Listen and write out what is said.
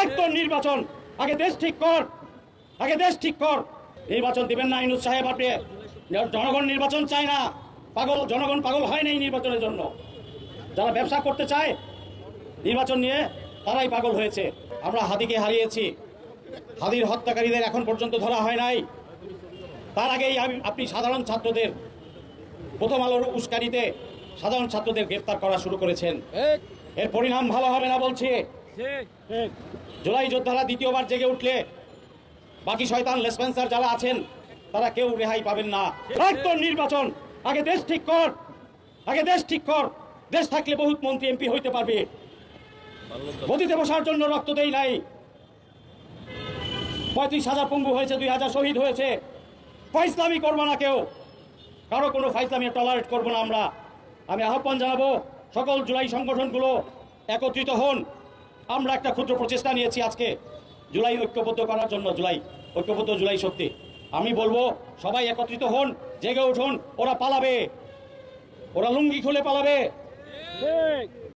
একদম নির্বাচন আগে দেশ ঠিক কর, আগে দেশ ঠিক কর। নির্বাচন দিবেন না ইউনূস সাহেব, আপনি জনগণ নির্বাচন চায় না, পাগল জনগণ পাগল হয় না এই নির্বাচনের জন্য। যারা ব্যবসা করতে চায় নির্বাচন নিয়ে তারাই পাগল হয়েছে। আমরা হাদিকে হারিয়েছি, হাদির হত্যাকারীদের এখন পর্যন্ত ধরা হয় নাই। তার আগেই আপনি সাধারণ ছাত্রদের, প্রথম আলোর উস্কানিতে সাধারণ ছাত্রদের গ্রেফতার করা শুরু করেছেন। এর পরিণাম ভালো হবে না বলছি। জুলাই যোদ্ধারা দ্বিতীয়বার জেগে উঠলে বাকি শয়তান লেসপেন্সার যারা আছেন তারা কেউ রেহাই পাবেন না। একদম নির্বাচন আগে দেশ ঠিক কর, আগে দেশ ঠিক কর। দেশ থাকলে বহুত মন্ত্রী এমপি হইতে পারবে। গদিতে বসার জন্য রক্ত দেই নাই। 35,000 পঙ্গু হয়েছে, 2,000 শহীদ হয়েছে। ফাইজলামি করবো না কেউ, কারো কোনো ফাইজলামি টলারেট করবো না আমরা। আমি আহ্বান জানাবো সকল জুলাই সংগঠনগুলো একত্রিত হন। আমরা একটা ক্ষুদ্র প্রচেষ্টা নিয়েছি আজকে জুলাই ঐক্যবদ্ধ করার জন্য, ঐক্যবদ্ধ জুলাই শক্তি। আমি বলবো সবাই একত্রিত হন, জেগে উঠুন। ওরা পালাবে, ওরা লুঙ্গি খুলে পালাবে।